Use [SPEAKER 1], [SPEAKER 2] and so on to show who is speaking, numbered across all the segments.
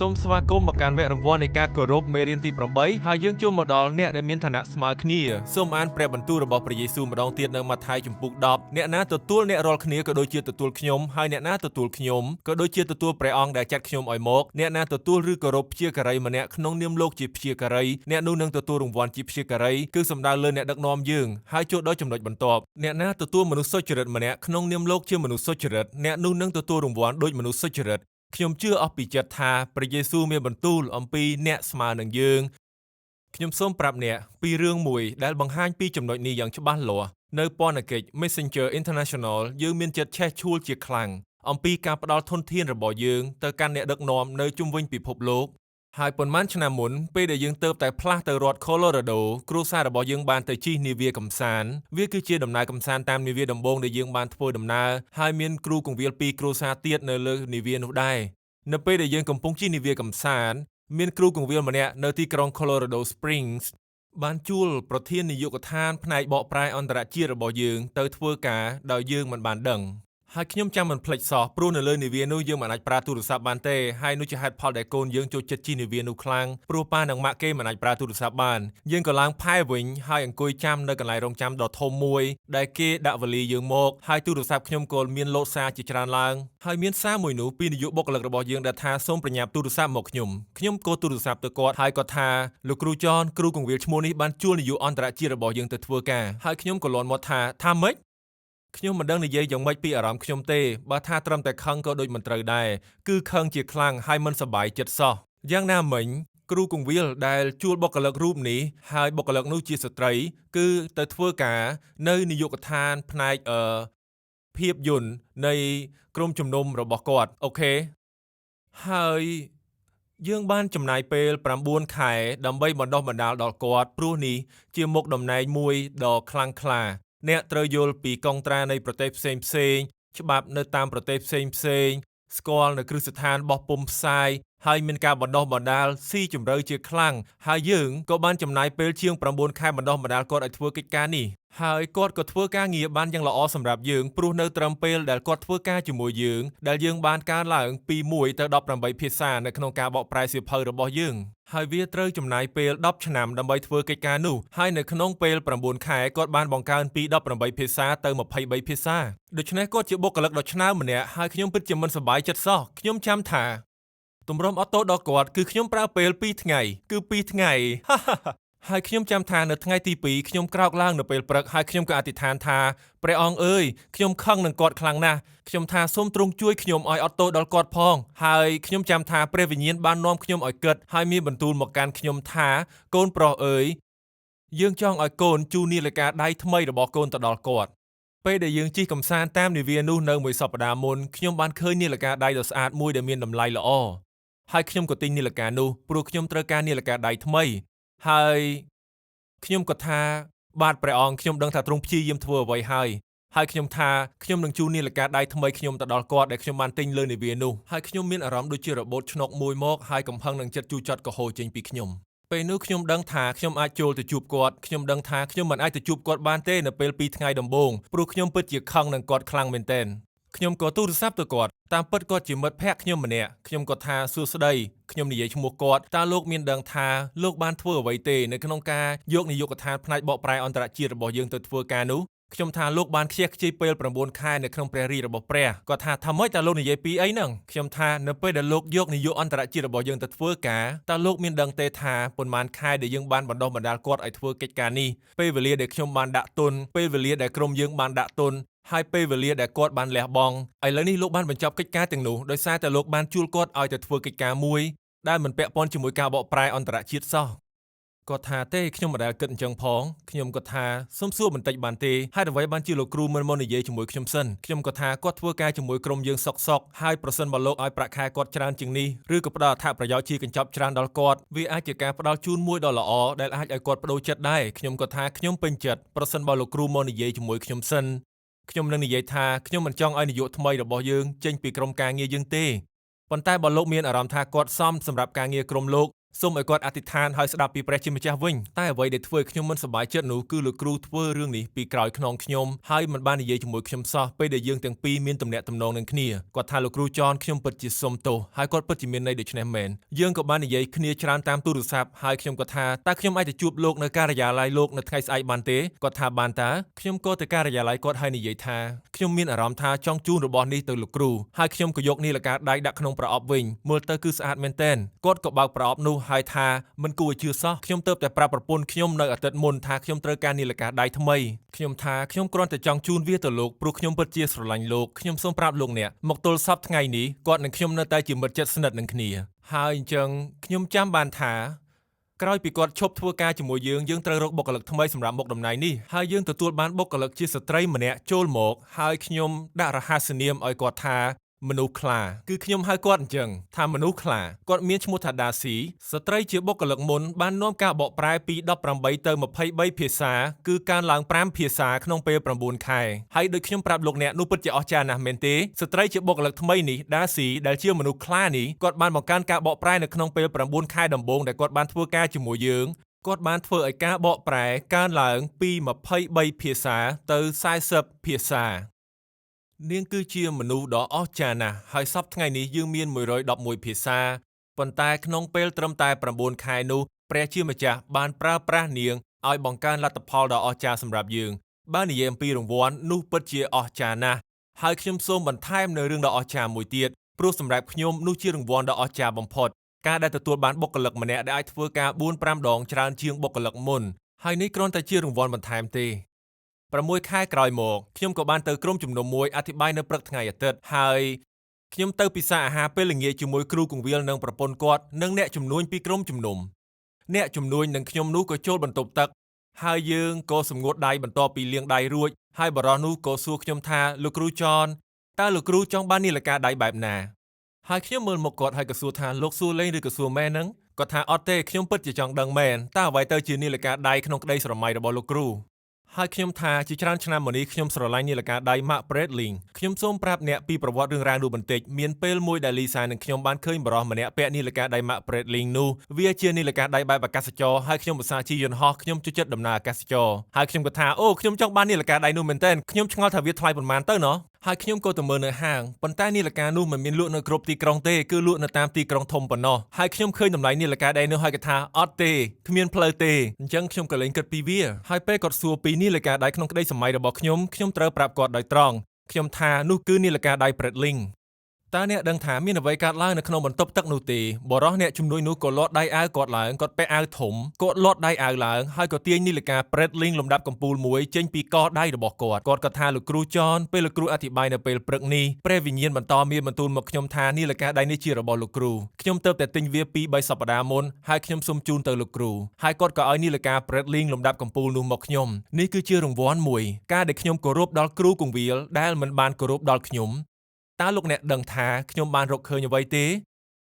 [SPEAKER 1] សូមស្វាគមន៍មកកាន់វគ្គរង្វាន់នៃការគោរពមេរៀនទី8ហើយយើងចូលមកដល់អ្នកដែលមានឋានៈស្មើគ្នាសូមអានព្រះបន្ទូលរបស់ព្រះយេស៊ូវម្ដងទៀតនៅម៉ាថាយជំពូក10អ្នកណាទទួលអ្នករាល់គ្នាក៏ដូចជាទទួលខ្ញុំហើយអ្នកណាទទួលខ្ញុំក៏ដូចជាទទួលព្រះអង្គដែលចាត់ខ្ញុំឲ្យមកអ្នកណាទទួលឬគោរពព្យាការីម្នាក់ក្នុងនាមលោកជាព្យាការីអ្នកនោះនឹងទទួលរង្វាន់ជាព្យាការីគឺសំដៅលើអ្នកដឹកនាំយើងហើយចូលដល់ចំណុចបន្ទាប់អ្នកណាទទួលមនុស្សសុចរិតម្នាក់ក្នុងនាមលោកជាមនុស្សសុចរិតអ្នកនោះនឹងទទួលរង្វាន់ដូចមនុស្សសុចរិតខ្ញុំជឿអស់ពីចិត្តថាព្រះយេស៊ូវមានបន្ទូលអំពីអ្នកស្មើនឹងយើងខ្ញុំសូមប្រាប់អ្នកពីរឿងមួយដែលបង្ហាញពីចំណុចនេះយ៉ាងច្បាស់លាស់នៅព័ន្ធកិច្ច Messenger International យើងមានចិត្តឆេះឆួលជាខ្លាំងអំពីការផ្ដល់ធនធានរបស់យើងទៅកាន់អ្នកដឹកនាំនៅជុំវិញពិភពលោកហើយប៉ុន្មានឆ្នាំមុនពេលដែលយើងទៅតែផ្លាស់ទៅរដ្ឋ Colorado គ្រួសាររបស់យើងបានទៅជិះនាវាកម្សាន្តវាគឺជាដំណើរកម្សាន្តតាមនាវាដំបូងដែលយើងបានធ្វើដំណើរហើយមានគ្រូកងវិល2គ្រួសារទៀតនៅលើនាវានោះដែរនៅពេលដែលយើងកំពុងជិះនាវាកម្សាន្តមានគ្រូកងវិលម្នាក់នៅទីក្រុង Colorado Springs បានជួលប្រធាននាយកដ្ឋានផ្នែកបកប្រែអន្តរជាតិរបស់យើងទៅធ្វើការដោយយើងមិនបានដឹងហើយខ្ញុំចាំមិនភ្លេចសោះព្រោះនៅលើនាវានោះយើងមិនអាចប្រើទូរស័ព្ទបានទេហើយនោះជាហេតុផលដែលកូនយើងចូលចិត្តជិះនាវានោះខ្លាំងព្រោះប៉ានិងម៉ាក់គេមិនអាចប្រើទូរស័ព្ទបានយើងក៏ឡើងផែវិញហើយអង្គុយចាំនៅកន្លែងរង់ចាំដ៏ធំមួយដែលគេដាក់វេលាយើងមកហើយទូរស័ព្ទខ្ញុំក៏មានលោតសារជាច្រើនឡើងហើយមានសារមួយនោះពីនាយកបុគ្គលិករបស់យើងដែលថាសូមប្រញាប់ទូរស័ព្ទមកខ្ញុំក៏ទូរស័ព្ទទៅគាត់ហើយគាត់ថាលោកគ្រូចនគ្រូកងវិលឈ្មោះនេះបានជួលនាយកអន្តរជាតិរបស់យើងទៅធ្វើការហើយខ្ញុំក៏លាន់មកថាម៉េចខ្ញុំមិនដឹងនិយាយយ៉ាងម៉េចពីអារម្មណ៍ខ្ញុំទេបើថាត្រឹមតែខឹងក៏ដូចមិនត្រូវដែរគឺខឹងជាខ្លាំងហើយមិនសប្បាយចិត្តសោះយ៉ាងណាមិញគ្រូកងវិលដែលជួលបុគ្គលិករូបនេះហើយបុគ្គលិកនោះជាស្ត្រីគឺទៅធ្វើការនៅនាយកដ្ឋានផ្នែកភាពយន្តនៃក្រុមជំនុំរបស់គាត់អូខេហើយយើងបានចំណាយពេល9ខែដើម្បីបណ្ដុះបណ្ដាលដល់គាត់ព្រោះនេះជាមុខតំណែងមួយដ៏ខ្លាំងក្លាអ្នកត្រូវយល់ពីកងត្រានៃប្រទេសផ្សេងច្បាប់នៅតាមប្រទេសផ្សេងស្គាល់នៅគ្រឹះស្ថានបោះពុម្ពផ្សាយហើយមានការបណ្ដុះបណ្ដាលស៊ីជម្រៅជាខ្លាំងហើយយើងក៏បានចំណាយពេលជាង9ខែបណ្ដុះបណ្ដាលគាត់ឲ្យធ្វើកិច្ចការនេះហើយគាត់ក៏ធ្វើការងារបានយ៉ាងល្អសម្រាប់យើងព្រោះនៅត្រឹមពេលដែលគាត់ធ្វើការជាមួយយើងដែលយើងបានកើនឡើងពី1ទៅ18ភាសានៅក្នុងការបកប្រែសៀវភៅរបស់យើងហើយវាត្រូវចំណាយពេល10ឆ្នាំដើម្បីធ្វើកិច្ចការនោះហើយនៅក្នុងពេល9ខែគាត់បានបង្កើនពី18ភាសាទៅ23ភាសាដូច្នេះគាត់ជាបុគ្គលិកដ៏ឆ្នើមម្នាក់ហើយខ្ញុំពិតជាមិនសប្បាយចិត្តសោះខ្ញុំចាំថាទម្រាំអត់ទោសដល់គាត់គឺខ្ញុំប្រើពេល2ថ្ងៃគឺ2ថ្ងៃហើយខ្ញុំចាំថានៅថ្ងៃទី2ខ្ញុំក្រោកឡើងនៅពេលព្រឹកហើយខ្ញុំក៏អធិដ្ឋានថាព្រះអង្គអើយខ្ញុំខឹងនឹងគាត់ខ្លាំងណាស់ខ្ញុំថាសូមទ្រង់ជួយខ្ញុំឲ្យអត់ទោសដល់គាត់ផងហើយខ្ញុំចាំថាព្រះវិញ្ញាណបាននាំខ្ញុំឲ្យគិតហើយមានបន្ទូលមកកាន់ខ្ញុំថាកូនប្រុសអើយយើងចង់ឲ្យកូនជូននាឡិកាដៃថ្មីរបស់កូនទៅដល់គាត់ពេលដែលយើងជិះកម្សាន្តតាមនាវានោះនៅមួយសប្តាហ៍មុនខ្ញុំបានឃើញនាឡិកាដៃដ៏ស្អាតមួយដែលមានតម្លៃល្អហើយខ្ញុំក៏ទិញនាឡិកានោះព្រោះខ្ញុំត្រូវការនាឡិកាដៃថ្មីហើយខ្ញុំក៏ថាបាទព្រះអង្គខ្ញុំដឹងថាទ្រង់ព្យាយាមធ្វើអ្វីហើយខ្ញុំថាខ្ញុំនឹងជូននាឡិកាដៃថ្មីខ្ញុំទៅដល់គាត់ដែលខ្ញុំបានទិញលើនាវានោះហើយខ្ញុំមានអារម្មណ៍ដូចជារបូតឆ្នុកមួយមកហើយកំហឹងនឹងចិត្តជូរចត់ក៏ហូរចេញពីខ្ញុំពេលនោះខ្ញុំដឹងថាខ្ញុំអាចចូលទៅជួបគាត់ខ្ញុំដឹងថាខ្ញុំមិនអាចទៅជួបគាត់បានទេនៅពេល2ថ្ងៃដំបូងព្រោះខ្ញុំពិតជាខឹងនឹងគាត់ខ្លាំងមែនទែនខ្ញុំក៏ទូរស័ព្ទទៅគាត់តាមពិតគាត់ជាមិត្តភក្តិខ្ញុំម្នាក់ខ្ញុំក៏ថាសួស្ដីខ្ញុំនិយាយឈ្មោះគាត់តើលោកមានដឹងថាលោកបានធ្វើអ្វីទេនៅក្នុងការយកនាយកដ្ឋានផ្នែកបកប្រែអន្តរជាតិរបស់យើងទៅធ្វើការនោះខ្ញុំថាលោកបានខ្ជះខ្ជាយពេល9ខែនៅក្នុងព្រះរាជរបស់ព្រះគាត់ថាម៉េចតើលោកនិយាយពីអីហ្នឹងខ្ញុំថានៅពេលដែលលោកយកនាយកអន្តរជាតិរបស់យើងទៅធ្វើការតើលោកមានដឹងទេថាប៉ុន្មានខែដែលយើងបានបណ្ដុះបណ្ដាលគាត់ឲ្យធ្វើកិច្ចការនេះពេលវេលាដែលខ្ញុំបានដាក់ទុនពេលវេលាដែលក្រុមយើងបានដាក់ទុនហើយពេលវេលាដែលគាត់បានលះបង់ឥឡូវនេះលោកបានបញ្ចប់កិច្ចការទាំងនោះដោយសារតែលោកបានជួលគាត់ឲ្យទៅធ្វើកិច្ចការមួយដែលមិនពាក់ព័ន្ធជាមួយការបកប្រែអន្តរជាតិសោះគាត់ថាទេខ្ញុំមិនដែលគិតអញ្ចឹងផងខ្ញុំក៏ថាសុំសួរបន្តិចបានទេហេតុអ្វីបានជាលោកគ្រូមិនមកនិយាយជាមួយខ្ញុំសិនខ្ញុំក៏ថាគាត់ធ្វើការជាមួយក្រុមយើងសុកហើយប្រសិនបើលោកឲ្យប្រាក់ខែគាត់ច្រើនជាងនេះឬក៏ផ្ដល់អត្ថប្រយោជន៍ជាកញ្ចប់ច្រើនដល់គាត់វាអាចជាការផ្ដល់ជូនមួយដ៏ល្អដែលអាចឲ្យគាត់បដូរចិត្តដែរខ្ញុំក៏ថាខ្ញុំពេញចិត្តប្រសិនបើលោកគ្រូមកនិយាយជាមួយខ្ញុំសិនខ្ញុំនឹងនិយាយថាខ្ញុំមិនចង់ឲ្យនាយកថ្មីរបស់យើងចេញពីក្រុមការងារយើងទេប៉ុន្តែបើលោកមានអារម្មណ៍ថាគាត់សមសម្រាប់ការងារក្រុមលោក សូមឲ្យគាត់អធិដ្ឋានហើយស្ដាប់ពីព្រះជាម្ចាស់វិញតែអ្វីដែលធ្វើឲ្យខ្ញុំមិនសប្បាយចិត្តនោះគឺលោកគ្រូធ្វើរឿងនេះពីក្រោយខ្នងខ្ញុំហើយមិនបាននិយាយជាមួយខ្ញុំសោះពេលដែលយើងទាំងពីរមានទំនាក់ទំនងនឹងគ្នាគាត់ថាលោកគ្រូចនខ្ញុំពិតជាសុំទោសហើយគាត់ពិតជាមានន័យដូច្នេះមែនយើងក៏បាននិយាយគ្នាច្រើនតាមទូរស័ព្ទហើយខ្ញុំក៏ថាតើខ្ញុំអាចទៅជួបលោកនៅការិយាល័យលោកនៅថ្ងៃស្អែកបានទេគាត់ថាបានតើខ្ញុំក៏ទៅការិយាល័យគាត់ហើយនិយាយថាខ្ញុំមានអារម្មណ៍ថាចង់ជូនរបស់នេះទៅលោកគ្រូហើយខ្ញុំក៏យកនាឡិកាដៃដាក់ក្នុងប្រអប់វិញមើលទៅគឺស្អាតមែនទែនគាត់ក៏បើកប្រអប់នោះហើយថាមិនគួរឲ្យជឿសោះខ្ញុំទៅតែប្រាប់ប្រពន្ធខ្ញុំនៅអាទិត្យមុនថាខ្ញុំត្រូវការនាឡិកាដៃថ្មីខ្ញុំថាខ្ញុំគ្រាន់តែចង់ជូនវាទៅលោកព្រោះខ្ញុំពិតជាស្រឡាញ់លោកខ្ញុំសូមប្រាប់លោកអ្នកមកទល់សប្តាហ៍ថ្ងៃនេះគាត់និងខ្ញុំនៅតែជាមិត្តជិតស្និទ្ធនឹងគ្នាហើយអញ្ចឹងខ្ញុំចាំបានថាក្រោយពីគាត់ឈប់ធ្វើការជាមួយយើងត្រូវរកបុគ្គលិកថ្មីសម្រាប់មុខតំណែងនេះហើយយើងទទួលបានបុគ្គលិកជាស្ត្រីម្នាក់ចូលមកហើយខ្ញុំដាក់រហស្សនាមឲ្យគាត់ថាមនុស្សខ្លាគឺខ្ញុំហៅគាត់អញ្ចឹងថាមនុស្សខ្លាគាត់មានឈ្មោះថាដាស៊ីស្ត្រីជាបុគ្គលិកមុនបាននាំការបកប្រែពី18ទៅ23ភាសាគឺកើនឡើង5ភាសាក្នុងពេល9ខែហើយដូចខ្ញុំប្រាប់លោកអ្នកនោះពិតជាអស្ចារ្យណាស់មែនទេស្ត្រីជាបុគ្គលិកថ្មីនេះដាស៊ីដែលជាមនុស្សខ្លានេះគាត់បានបង្កើនការបកប្រែនៅក្នុងពេល9ខែដំបូងដែលគាត់បានធ្វើការជាមួយយើងគាត់បានធ្វើឲ្យការបកប្រែកើនឡើងពី23ភាសាទៅ40ភាសានាងគឺជាមនុស្សដ៏អស្ចារ្យណាស់ហើយសប្តាហ៍ថ្ងៃនេះយើងមាន111ភាសាប៉ុន្តែក្នុងពេលត្រឹមតែ9ខែនោះព្រះជាម្ចាស់បានប្រើប្រាស់នាងឲ្យបង្កើនលទ្ធផលដ៏អស្ចារ្យសម្រាប់យើងបើនិយាយអំពីរង្វាន់នោះពិតជាអស្ចារ្យណាស់ហើយខ្ញុំសូមបន្ថែមនៅរឿងដ៏អស្ចារ្យមួយទៀតព្រោះសម្រាប់ខ្ញុំនោះជារង្វាន់ដ៏អស្ចារ្យបំផុតការដែលទទួលបានបុគ្គលិកម្នាក់ដែលអាចធ្វើការ 4-5 ដងច្រើនជាងបុគ្គលិកមុនហើយនេះគ្រាន់តែជារង្វាន់បន្ថែមទេ6ខែក្រោយមកខ្ញុំក៏បានទៅក្រុមជំនុំមួយអធិប្បាយនៅព្រឹកថ្ងៃអាទិត្យហើយខ្ញុំទៅពិសាអាហារពេលល្ងាចជាមួយគ្រូគង្វាលនិងប្រពន្ធគាត់និងអ្នកជំនួញពីក្រុមជំនុំអ្នកជំនួញនិងខ្ញុំនោះក៏ចូលបន្ទប់ទឹកហើយយើងក៏សម្ងួតដៃបន្ទាប់ពីលាងដៃរួចហើយបរិសុទ្ធនោះក៏សួរខ្ញុំថាលោកគ្រូចនតើលោកគ្រូចង់បាននាឡិកាដៃបែបណាហើយខ្ញុំមើលមុខគាត់ហើយក៏សួរថាលោកសួរលេងឬក៏សួរមែនហ្នឹងគាត់ថាអត់ទេខ្ញុំពិតជាចង់ដឹងមែនតើអ្វីទៅជានាឡិកាដៃក្នុងក្តីស្រមៃរបស់លោកគ្រូហើយខ្ញុំថាជាច្រើនឆ្នាំមកនេះខ្ញុំស្រឡាញ់នាឡិកាដៃ Mark Breitling ខ្ញុំសូមប្រាប់អ្នកពីប្រវត្តិរឿងរ៉ាវនោះបន្តិចមានពេលមួយដែល Lisa និងខ្ញុំបានឃើញបរិសុទ្ធម្នាក់ពាក់នាឡិកាដៃ Mark Breitling នោះវាជានាឡិកាដៃបែបអាកាសចរហើយខ្ញុំឧស្សាហ៍ជិះយន្តហោះខ្ញុំចូលចិត្តដំណើរអាកាសចរហើយខ្ញុំក៏ថាអូខ្ញុំចង់បាននាឡិកាដៃនោះមែនទែនខ្ញុំឆ្ងល់ថាវាថ្លៃប៉ុន្មានទៅណោះហើយខ្ញុំក៏ទៅមើលនៅហាងប៉ុន្តែនាឡិកានោះមិនមានលក់នៅគ្រប់ទីក្រុងទេគឺលក់នៅតាមទីក្រុងធំប៉ុណ្ណោះហើយខ្ញុំឃើញតម្លៃនាឡិកាដៃនោះហើយក៏ថាអត់ទេគ្មានផ្លូវទេអញ្ចឹងខ្ញុំក៏លែងគិតពីវាហើយពេលគាត់សួរពីនាឡិកាដៃក្នុងក្តីសម័យរបស់ខ្ញុំត្រូវប្រាប់គាត់ដោយត្រង់ខ្ញុំថានោះគឺនាឡិកាដៃ Breitlingតើអ្នកដឹងថាមានអ្វីកើតឡើងនៅក្នុងបន្ទប់ទឹកនោះទេបរិសុទ្ធអ្នកជំនួយនោះក៏លាត់ដៃអាវគាត់ឡើងគាត់ពាក់អាវធំគាត់លាត់ដៃអាវឡើងហើយក៏ទាញនាឡិកា Breitling លំដាប់កំពូលមួយចេញពីកដៃរបស់គាត់ក៏ថាលោកគ្រូចនពេលលោកគ្រូអធិប្បាយនៅពេលព្រឹកនេះព្រះវិញ្ញាណបន្តមានបន្ទូលមកខ្ញុំថានាឡិកាដៃនេះជារបស់លោកគ្រូខ្ញុំទើបតែទិញវា2-3សប្តាហ៍មុនហើយខ្ញុំសូមជូនទៅលោកគ្រូហើយគាត់ក៏ឲ្យនាឡិកា Breitling លំដាប់កំពូលនោះមកខ្ញុំនេះគឺជារង្វាន់មួយការដែលខ្ញុំគោរពដល់គ្រូគង្វាលដែលមិនបានគោរពដល់ខ្ញុំតើលោកអ្នកដឹងថាខ្ញុំបានរកឃើញអ្វីទេ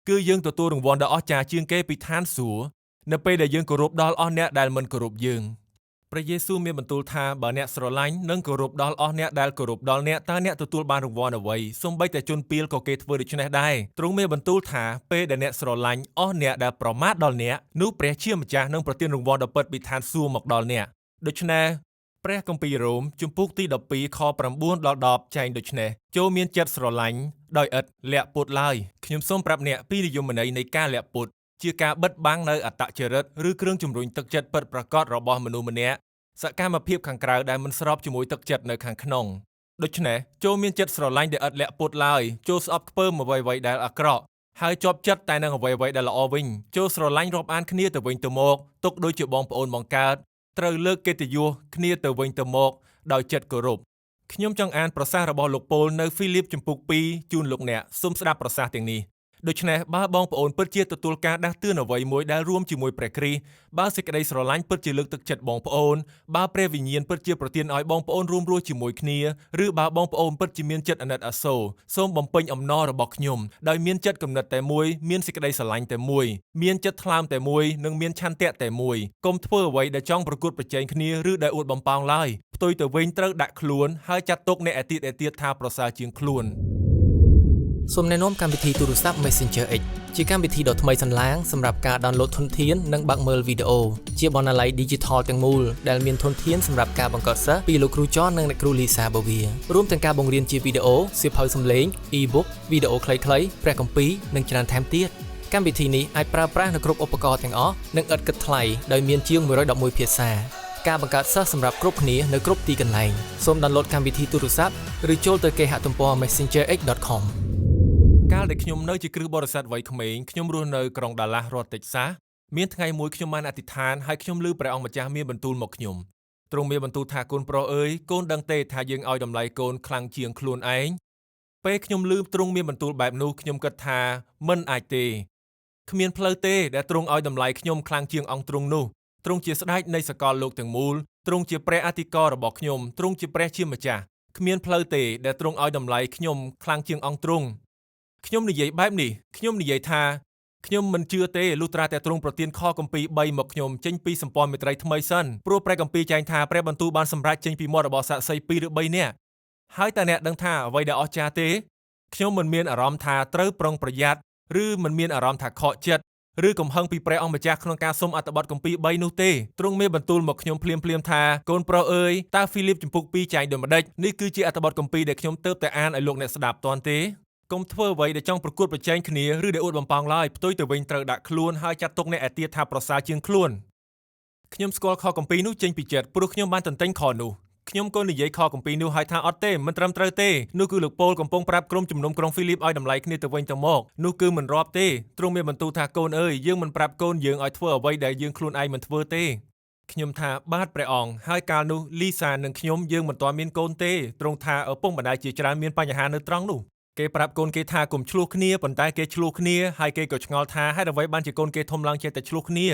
[SPEAKER 1] គឺយើងទទួលរង្វាន់ដ៏អស្ចារ្យជាងគេពីឋានសួគ៌នៅពេលដែលយើងគោរពដល់អស់អ្នកដែលមិនគោរពយើងព្រះយេស៊ូវមានបន្ទូលថាបើអ្នកស្រឡាញ់និងគោរពដល់អស់អ្នកដែលគោរពដល់អ្នកតើអ្នកទទួលបានរង្វាន់អ្វីសូម្បីតែជនពាលក៏គេធ្វើដូច្នេះដែរទ្រង់មានបន្ទូលថាពេលដែលអ្នកស្រឡាញ់អស់អ្នកដែលប្រមាថដល់អ្នកនោះព្រះជាម្ចាស់នឹងប្រទានរង្វាន់ដ៏ពិតពីឋានសួគ៌មកដល់អ្នកដូច្នេះព្រះគម្ពីររ៉ូមជំពូកទី12ខ9ដល់10ចែងដូចនេះចូលមានចិត្តស្រឡាញ់ដោយឥតលាក់ពុតឡើយខ្ញុំសូមប្រាប់អ្នកពីនិយមន័យនៃការលាក់ពុតជាការបិទបាំងនៅអត្តចរិតឬគ្រឿងជំរុញទឹកចិត្តពិតប្រាកដរបស់មនុស្សម្នាក់សកម្មភាពខាងក្រៅដែលមិនស្របជាមួយទឹកចិត្តនៅខាងក្នុងដូច្នេះចូលមានចិត្តស្រឡាញ់ដែលឥតលាក់ពុតឡើយចូលស្អប់ខ្ពើមអ្វីៗដែលអាក្រក់ហើយជាប់ចិត្តតែនឹងអ្វីៗដែលល្អវិញចូលស្រឡាញ់រាប់អានគ្នាទៅវិញទៅមកទុកដូចជាបងប្អូនបង្កើតត្រូវលើកកិត្តិយសគ្នាទៅវិញទៅមកដោយចិត្តគោរពខ្ញុំចង់អានប្រសាសន៍របស់លោកប៉ូលនៅហ្វីលីបជំពូក2ជូនលោកអ្នកសូមស្ដាប់ប្រសាសន៍ទាំងនេះដូច្នេះបើបងប្អូនពិតជាទទួលការដាស់តឿនអ្វីមួយដែលរួមជាមួយព្រះគ្រីស្ទបើសេចក្តីស្រឡាញ់ពិតជាលើកទឹកចិត្តបងប្អូនបើព្រះវិញ្ញាណពិតជាប្រទានឲ្យបងប្អូនរួមរស់ជាមួយគ្នាឬបើបងប្អូនពិតជាមានចិត្តអាណិតអាសូរសូមបំពេញអំណររបស់ខ្ញុំដោយមានចិត្តគំនិតតែមួយមានសេចក្តីស្រឡាញ់តែមួយមានចិត្តថ្លើមតែមួយនិងមានឆន្ទៈតែមួយកុំធ្វើអ្វីដែលចង់ប្រកួតប្រជែងគ្នាឬដែលអួតបំផោងឡើយផ្ទុយទៅវិញត្រូវដាក់ខ្លួនហើយចាត់ទុកអ្នកឯទៀតថាប្រសើរជាងខ្លួន
[SPEAKER 2] សូមណែនាំកម្មវិធីទូរស័ព្ទ Messenger X ជាកម្មវិធីដ៏ថ្មីសន្លាងសម្រាប់ការ download ធនធាននិងបើកមើលវីដេអូជាបណ្ណាល័យ digital ទាំងមូលដែលមានធនធានសម្រាប់ការបង្កើតសិស្សពីលោកគ្រូចននិងអ្នកគ្រូលីសាបូវីរួមទាំងការបង្រៀនជាវីដេអូសៀវភៅសំឡេង e-book វីដេអូខ្លីៗព្រះគម្ពីរនិងច្រើនថែមទៀតកម្មវិធីនេះអាចប្រើប្រាស់នៅគ្រប់ឧបករណ៍ទាំងអស់និងឥតគិតថ្លៃដោយមានជាង111ភាសាការបង្កើតសិស្សសម្រាប់គ្រប់គ្នានៅគ្រប់ទីកន្លែងសូម download កម្មវិធីទូរស័ព្ទឬចូលទៅគេហទំព័រ messengerx.com
[SPEAKER 1] កាលដែលខ្ញុំនៅជាគ្រឹះបរិស័ទវ័យក្មេងខ្ញុំរស់នៅក្រុងដាឡាស់រដ្ឋតិចសាសមានថ្ងៃមួយខ្ញុំបានអធិដ្ឋានហើយខ្ញុំឮព្រះអង្គម្ចាស់មានបន្ទូលមកខ្ញុំទ្រង់មានបន្ទូលថាកូនប្រុសអើយកូនដឹងទេថាយើងឲ្យតម្លៃកូនខ្លាំងជាងខ្លួនឯងពេលខ្ញុំឮទ្រង់មានបន្ទូលបែបនោះខ្ញុំគិតថាមិនអាចទេគ្មានផ្លូវទេដែលទ្រង់ឲ្យតម្លៃខ្ញុំខ្លាំងជាងអង្គទ្រង់នោះទ្រង់ជាស្ដេចនៃសកលលោកទាំងមូលទ្រង់ជាព្រះអធិការរបស់ខ្ញុំទ្រង់ជាព្រះជាម្ចាស់គ្មានផ្លូវទេដែលទ្រង់ឲ្យតម្លៃខ្ញុំខ្លាំងជាងអង្គទ្រង់ខ្ញុំនិយាយបែបនេះខ្ញុំនិយាយថាខ្ញុំមិនជឿទេលុះត្រាតែទ្រង់ប្រទានខគម្ពីរ3មកខ្ញុំចេញពីសម្ព័ន្ធមេត្រីថ្មីសិនព្រោះព្រះគម្ពីរចែងថាព្រះបន្ទូលបានសម្រេចចេញពីមាត់របស់សាក្សី2ឬ3នាក់ហើយតើអ្នកដឹងថាអ្វីដែលអស្ចារ្យទេខ្ញុំមិនមានអារម្មណ៍ថាត្រូវប្រុងប្រយ័ត្នឬមិនមានអារម្មណ៍ថាខកចិត្តឬកំហឹងពីព្រះអង្គម្ចាស់ក្នុងការសុំអត្ថបទគម្ពីរ3នោះទេទ្រង់មានបន្ទូលមកខ្ញុំភ្លាមៗថាកូនប្រុសអើយតើហ្វីលីបជំពូក2ចែងដូចម្ដេចនេះគឺជាអត្ថបទគម្ពីរដែលខ្ញុំទើបតែអានឲ្យលោកអ្នកស្ដាប់តាន់ទេកុំធ្វើអ្វីដែលចង់ប្រកួតប្រជែងគ្នាឬដែលអួតបំផងឡើយផ្ទុយទៅវិញត្រូវដាក់ខ្លួនហើយចាត់ទុកអ្នកឯទៀតថាប្រសើរជាងខ្លួនខ្ញុំស្គាល់ខគម្ពីរនោះចេញពីចិត្តព្រោះខ្ញុំបានទន្ទិញខនោះខ្ញុំក៏និយាយខគម្ពីរនោះឲ្យថាអត់ទេមិនត្រឹមត្រូវទេនោះគឺលោកប៉ូលកំពុងប្រាប់ក្រុមជំនុំក្រុងហ្វីលីបឲ្យតម្លៃគ្នាទៅវិញទៅមកនោះគឺមិនរាប់ទេទ្រង់មានបន្ទូលថាកូនអើយយើងមិនប្រាប់កូនយើងឲ្យធ្វើអ្វីដែលយើងខ្លួនឯងមិនធ្វើទេខ្ញុំថាបាទព្រះអង្គហើយកាលនោះលីសានិងខ្ញុំយើងមិនទាន់មានកូនទេទ្រង់ថាឪពុកម្ដាយជាច្រើនមានបញ្ហានៅត្រង់នោះគេប្រាប់កូនគេថាកុំឆ្លោះគ្នាប៉ុន្តែគេឆ្លោះគ្នាហើយគេក៏ឆ្ងល់ថាហេតុអ្វីបានជាកូនគេធំឡើងចេះតែឆ្លោះគ្ន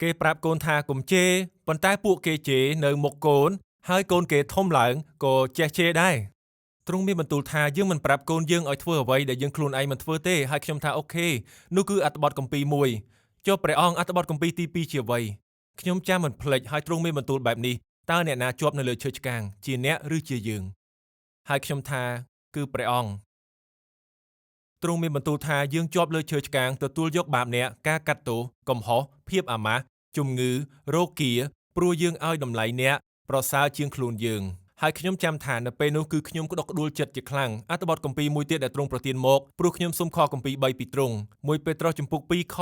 [SPEAKER 1] ាគេប្រាប់កូនថាកុំជេរប៉ុន្តែពួកគេជេរនៅមុខកូនហើយកូនគេធំឡើងក៏ចេះជេរដែរទ្រង់មានបន្ទូលថាយើងមិនប្រាប់កូនយើងឲ្យធ្វើអ្វីដែលយើងខ្លួនឯងមិនធ្វើទេហើយខ្ញុំថាអូខេនោះគឺអត្ថបទគម្ពីរមួយចុះព្រះអង្គអត្ថបទគម្ពីរទី2ជាអ្វីខ្ញុំចាំមិនភ្លេចហើយទ្រង់មានបន្ទូលបែបនេះតើអ្នកណាជាប់នៅលើឈើឆ្កាងជាអ្នកឬជាយើងហើយខ្ញុំថាគឺព្រះអង្គទ្រង់មានបន្ទូលថាយើងជាប់លើឈើឆ្កាងទទួលយកបាបអ្នកការកាត់ទោសកំហុសភាពអាម៉ាស់ជំងឺរោគាព្រោះយើងឲ្យតម្លៃអ្នកប្រសើរជាងខ្លួនយើងហើយខ្ញុំចាំថានៅពេលនោះគឺខ្ញុំក្តុកក្តួលចិត្តជាខ្លាំងអត្ថបទគម្ពីរមួយទៀតដែលទ្រង់ប្រទានមកព្រោះខ្ញុំសុំខគម្ពីរ3ពីទ្រង់1ពេត្រុសជំពូក2ខ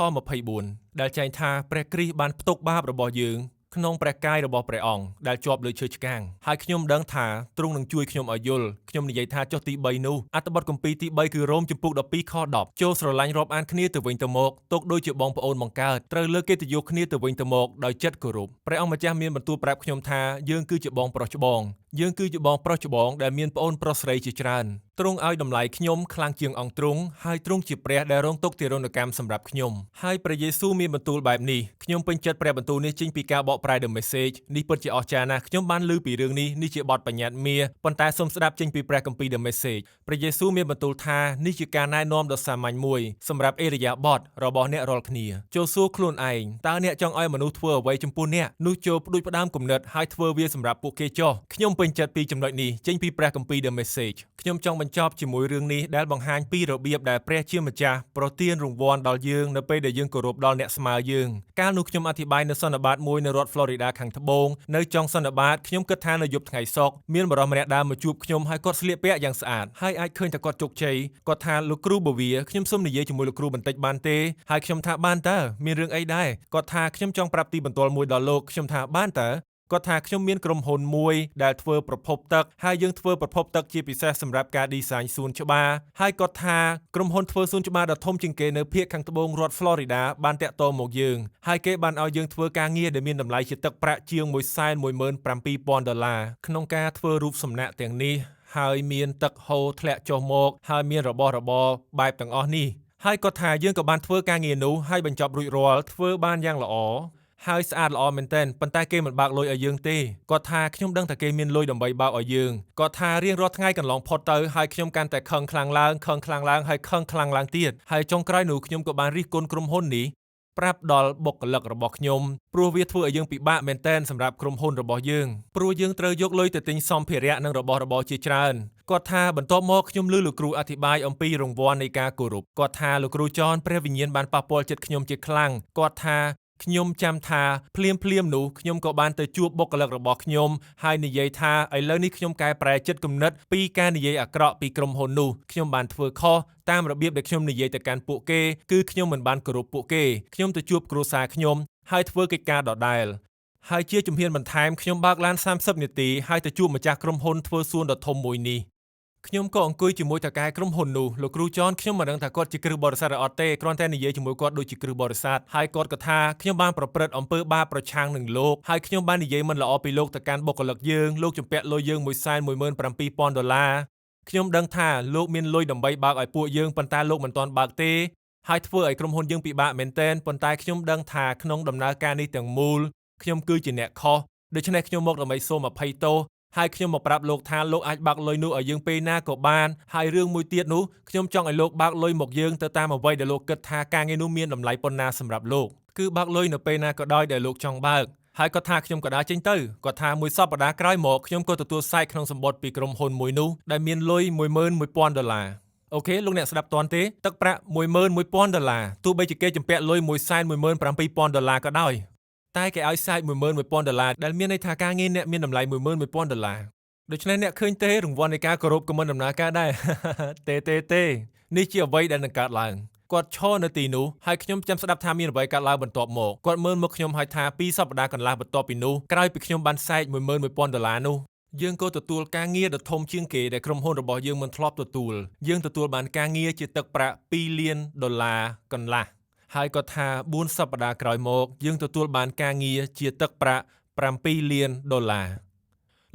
[SPEAKER 1] 24ដែលចែងថាព្រះគ្រីស្ទបានផ្ទុកបាបរបស់យើងក្នុងព្រះកាយរបស់ព្រះអង្គដែលជាប់លើឈើឆ្កាងហើយខ្ញុំដឹងថាទ្រង់នឹងជួយខ្ញុំឲ្យយល់ខ្ញុំនិយាយថាចុះទី3នោះអត្ថបទគម្ពីរទី3គឺរ៉ូមជំពូក12ខ10ចូលស្រឡាញ់រាប់អានគ្នាទៅវិញទៅមកទុកដូចជាបងប្អូនបង្កើតត្រូវលើកកិត្តិយសគ្នាទៅវិញទៅមកដោយចិត្តគោរពព្រះអង្គម្ចាស់មានបន្ទូលប្រាប់ខ្ញុំថាយើងគឺជាបងប្រុសច្បងយើងគឺជាបងប្រុសច្បងដែលមានប្អូនប្រុសស្រីជាច្រើនទ្រង់ឲ្យតម្លៃខ្ញុំខ្លាំងជាងអង្គទ្រង់ហើយទ្រង់ជាព្រះដែលរងទុក្ខទារុណកម្មសម្រាប់ខ្ញុំហើយព្រះយេស៊ូវមានបន្ទូលបែបនេះខ្ញុំពេញចិត្តព្រះបន្ទូលនេះចេញពីការបកប្រែ The Message នេះពិតជាអស្ចារ្យណាស់ខ្ញុំបានឮពីរឿងនេះជាបទបញ្ញត្តិមាសប៉ុន្តែសូមស្ដាប់ចេញពីព្រះគម្ពីរ The Message ព្រះយេស៊ូវមានបន្ទូលថានេះជាការណែនាំដ៏សាមញ្ញមួយសម្រាប់អេរយាបថរបស់អ្នករាល់គ្នាចូលសួរខ្លួនឯងតើអ្នកចង់ឲ្យមនុស្សធ្វើអ្វីចំពោះអ្នកនោះចូលផ្ដួចផ្ដើមគំនិតហើយធ្វើវាសម្រាប់ពួកគេចុះខ្ញុំពេញចិត្តពីចំណុចនេះចេញពីព្រះគម្ពីរ The Message ខ្ញុំចង់បញ្ចប់ជាមួយរឿងនេះដែលបង្ហាញពីរបៀបដែលព្រះជាម្ចាស់ប្រទានរង្វាន់ដល់យើងនៅពេលដែលយើងគោរពដល់អ្នកស្មើយើងកាលនោះខ្ញុំអធិប្បាយនៅសន្និបាតមួយនៅរដ្ឋ Florida ខាងត្បូងនៅចុងសន្និបាតខ្ញុំគិតថានៅយប់ថ្ងៃសុក្រមានបរិសម្នាក់ដើរមកជួបខ្ញុំហើយគាត់ស្លៀកពាក់យ៉ាងស្អាតហើយអាចឃើញថាគាត់ជោគជ័យគាត់ថាលោកគ្រូបូវីខ្ញុំសូមនិយាយជាមួយលោកគ្រូបន្តិចបានទេហើយខ្ញុំថាបានតើមានរឿងអីដែរគាត់ថាខ្ញុំចង់ប្រាប់ទីបន្ទាល់មួយដល់លោកខ្ញុំថាបានតើគាត់ថាខ្ញុំមានក្រុមហ៊ុនមួយដែលធ្វើប្រភពទឹកហើយយើងធ្វើប្រភពទឹកជាពិសេសសម្រាប់ការ design សួនច្បារហើយគាត់ថាក្រុមហ៊ុនធ្វើសួនច្បារដ៏ធំជាងគេនៅភាគខាងត្បូងរដ្ឋ Florida បានតាក់ទងមកយើងហើយគេបានឲ្យយើងធ្វើការងារដែលមានតម្លៃជាទឹកប្រាក់ជាង$117,000ក្នុងការធ្វើរូបសំណាកទាំងនេះហើយមានទឹកហូរធ្លាក់ចុះមកហើយមានរបស់របរបែបទាំងអស់នេះហើយគាត់ថាយើងក៏បានធ្វើការងារនោះហើយបញ្ចប់រួចរាល់ធ្វើបានយ៉ាងល្អហើយស្អាតល្អមែនទែនប៉ុន្តែគេមិនបើកលុយឲ្យយើងទេគាត់ថាខ្ញុំដឹងតែគេមានលុយដើម្បីបើកឲ្យយើងគាត់ថារៀងរាល់ថ្ងៃកន្លងផុតទៅហើយខ្ញុំកាន់តែខឹងខ្លាំងឡើងហើយខឹងខ្លាំងឡើងទៀតហើយចុងក្រោយនោះខ្ញុំក៏បានរិះគន់ក្រុមហ៊ុននេះ ប្រាប់ដល់បុគ្គលិករបស់ខ្ញុំព្រោះវាធ្វើឲ្យយើងពិបាកមែនទែនសម្រាប់ក្រុមហ៊ុនរបស់យើងព្រោះយើងត្រូវយកលុយទៅទិញសម្ភារៈនិងរបស់របរជាច្រើនគាត់ថាបន្ទាប់មកខ្ញុំឮលោកគ្រូអធិប្បាយអំពីរង្វាន់នៃការគោរពគាត់ថាលោកគ្រូចនព្រះវិញ្ញាណបានប៉ះពាល់ចិត្តខ្ញុំជាខ្លាំងគាត់ថាខ្ញុំចាំថាភ្លាមនោះខ្ញុំក៏បានទៅជួបបុគ្គលិករបស់ខ្ញុំហើយនិយាយថាឥឡូវនេះខ្ញុំកែប្រែចិត្តគំនិតពីការនិយាយអាក្រក់ពីក្រុមហ៊ុននោះខ្ញុំបានធ្វើខុសតាមរបៀបដែលខ្ញុំនិយាយទៅកាន់ពួកគេគឺខ្ញុំមិនបានគោរពពួកគេខ្ញុំទៅជួបគ្រួសារខ្ញុំហើយធ្វើកិច្ចការដដែលហើយជាជំហានបន្ថែមខ្ញុំបើកឡាន30នាទីហើយទៅជួបម្ចាស់ក្រុមហ៊ុនធ្វើសួនដ៏ធំមួយនេះខ្ញុំក៏អង្គុយជាមួយតកែក្រុមហ៊ុននោះលោកគ្រូចនខ្ញុំមិនដឹងថាគាត់ជាគ្រឹះបរិស័ទឬអត់ទេគ្រាន់តែនិយាយជាមួយគាត់ដូចជាគ្រឹះបរិស័ទហើយគាត់ក៏ថាខ្ញុំបានប្រព្រឹត្តអំពើបាបប្រឆាំងនឹងលោកហើយខ្ញុំបាននិយាយមិនល្អពីលោកទៅកាន់បុគ្គលិកយើងលោកជំពាក់លុយយើង$117,000ខ្ញុំដឹងថាលោកមានលុយដើម្បីបើកឲ្យពួកយើងប៉ុន្តែលោកមិនទាន់បើកទេហើយធ្វើឲ្យក្រុមហ៊ុនយើងពិបាកមែនទែនប៉ុន្តែខ្ញុំដឹងថាក្នុងដំណើរការនេះទាំងមូលខ្ញុំគឺជាអ្នកខុសដូច្នេះខ្ញុំមកដើម្បីសូមអភ័យទោសហើយខ្ញុំមកប្រាប់លោកថាលោកអាចបើកលុយនោះឲ្យយើងពេលណាក៏បានហើយរឿងមួយទៀតនោះខ្ញុំចង់ឲ្យលោកបើកលុយមកយើងទៅតាមអ្វីដែលលោកគិតថាការងារនោះមានតម្លៃប៉ុណ្ណាសម្រាប់លោកគឺបើកលុយនៅពេលណាក៏ដោយដែលលោកចង់បើកហើយគាត់ថាខ្ញុំក៏ដើរចេញទៅគាត់ថាមួយសប្តាហ៍ក្រោយមកខ្ញុំក៏ទទួលសាច់ក្នុងសម្បត្តិពីក្រុមហ៊ុនមួយនោះដែលមានលុយ$11,000អូខេលោកអ្នកស្ដាប់តន់ទេទឹកប្រាក់$11,000ទោះបីជាគេជំពាក់លុយ$117,000ក៏ដោយតែគេឲ្យសាច់$11,000ដែលមានន័យថាការងារអ្នកមានតម្លៃ$11,000ដូច្នេះអ្នកឃើញទេរង្វាន់នៃការគោរពក៏មិនដំណើរការដែរទេនេះជាអ្វីដែលនឹងកើតឡើងគាត់ឈរនៅទីនោះហើយខ្ញុំចាំស្ដាប់ថាមានអ្វីកើតឡើងបន្ទាប់មកគាត់មើលមកខ្ញុំហើយថា2សប្តាហ៍កន្លះបន្ទាប់ពីនោះក្រោយពីខ្ញុំបានសែក$11,000នោះយើងក៏ទទួលការងារដ៏ធំជាងគេដែលក្រុមហ៊ុនរបស់យើងមិនធ្លាប់ទទួលយើងទទួលបានការងារជាទឹកប្រាក់$2 លានកន្លះហើយក៏ថា4សប្តាហ៍ក្រោយមកយើងទទួលបានការងារជាទឹកប្រាក់$7 លាន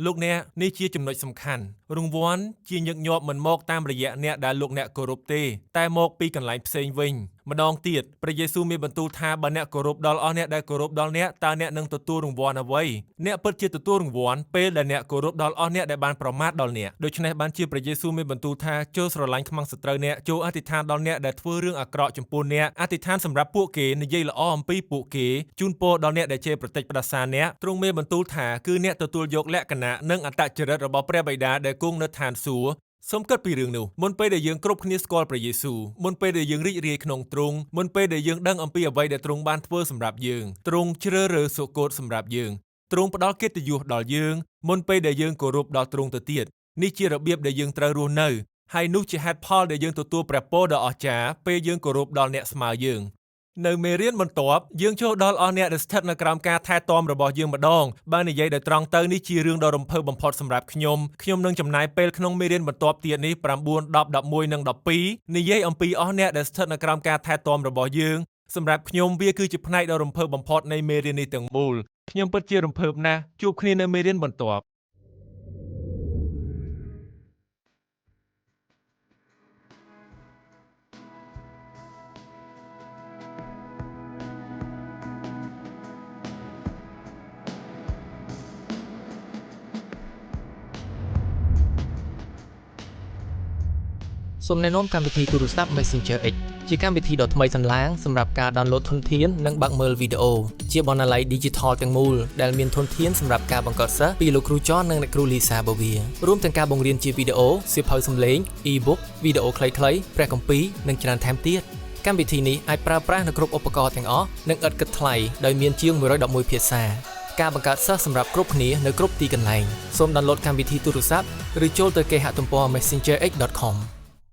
[SPEAKER 1] លោកអ្នកនេះជាចំណុចសំខាន់រង្វាន់ជាញឹកញាប់មិនមកតាមរយៈអ្នកដែលលោកអ្នកគោរពទេតែមកពីកន្លែងផ្សេងវិញម្ដងទៀតព្រះយេស៊ូវមានបន្ទូលថាបើអ្នកគោរពដល់អស់អ្នកដែលគោរពដល់អ្នកតើអ្នកនឹងទទួលរង្វាន់អ្វីអ្នកពិតជាទទួលរង្វាន់ពេលដែលអ្នកគោរពដល់អស់អ្នកដែលបានប្រមាថដល់អ្នកដូច្នេះបានជាព្រះយេស៊ូវមានបន្ទូលថាចូលស្រឡាញ់ខ្មាំងសត្រូវអ្នកចូលអធិដ្ឋានដល់អ្នកដែលធ្វើរឿងអាក្រក់ចំពោះអ្នកអធិដ្ឋានសម្រាប់ពួកគេនិយាយល្អអំពីពួកគេជូនពរដល់អ្នកដែលជេរប្រតិចផ្ដាសាអ្នកទ្រង់មានបន្ទូលថាគឺអ្នកទទួលយកលក្ខណៈនិងអត្តចរិតរបស់ព្រះបិតាដែលគង់នៅឋានសួគ៌សូមគិតពីរឿងនោះមុនពេលដែលយើងគ្រប់គ្នាស្គាល់ព្រះយេស៊ូវមុនពេលដែលយើងរីករាយក្នុងទ្រង់មុនពេលដែលយើងដឹងអំពីអ្វីដែលទ្រង់បានធ្វើសម្រាប់យើងទ្រង់ជ្រើសរើសសុគតសម្រាប់យើងទ្រង់ផ្ដល់កិត្តិយសដល់យើងមុនពេលដែលយើងគោរពដល់ទ្រង់ទៅទៀតនេះជារបៀបដែលយើងត្រូវរស់នៅហើយនោះជាហេតុផលដែលយើងទទួលព្រះពរដ៏អស្ចារ្យពេលយើងគោរពដល់អ្នកស្មើយើងនៅមេរៀនបន្ទាប់យើងចូលដល់អស់អ្នកដែលស្ថិតនៅក្រោមការថែទាំរបស់យើងម្ដងបើនិយាយដោយត្រង់ទៅនេះជារឿងដ៏រំភើបបំផុតសម្រាប់ខ្ញុំនឹងចំណាយពេលក្នុងមេរៀនបន្ទាប់ទៀតនេះ9 10 11និង12និយាយអំពីអស់អ្នកដែលស្ថិតនៅក្រោមការថែទាំរបស់យើងសម្រាប់ខ្ញុំវាគឺជាផ្នែកដ៏រំភើបបំផុតនៃមេរៀននេះទាំងមូលខ្ញុំពិតជារំភើបណាស់ជួបគ្នានៅមេរៀនបន្ទាប់
[SPEAKER 2] សូមណែនាំកម្មវិធីទូរស័ព្ទ Messenger X ជាកម្មវិធីដ៏ថ្មីសន្លាងសម្រាប់ការដោនឡូតធនធាននិងបើកមើលវីដេអូជាបណ្ណាល័យ Digital ទាំងមូលដែលមានធនធានសម្រាប់ការបង្កើតសិស្សពីលោកគ្រូចននិងអ្នកគ្រូលីសាបូវីរួមទាំងការបង្រៀនជាវីដេអូសៀវភៅសំឡេង e-book វីដេអូខ្លីៗព្រះគម្ពីរនិងច្រើនថែមទៀតកម្មវិធីនេះអាចប្រើប្រាស់នៅគ្រប់ឧបករណ៍ទាំងអស់និងឥតគិតថ្លៃដោយមានជាង111ភាសាការបង្កើតសិស្សសម្រាប់គ្រប់គ្នានៅគ្រប់ទីកន្លែងសូមដោនឡូតកម្មវិធីទូរស័ព្ទឬចូលទៅគេហទំព័រ messengerx.com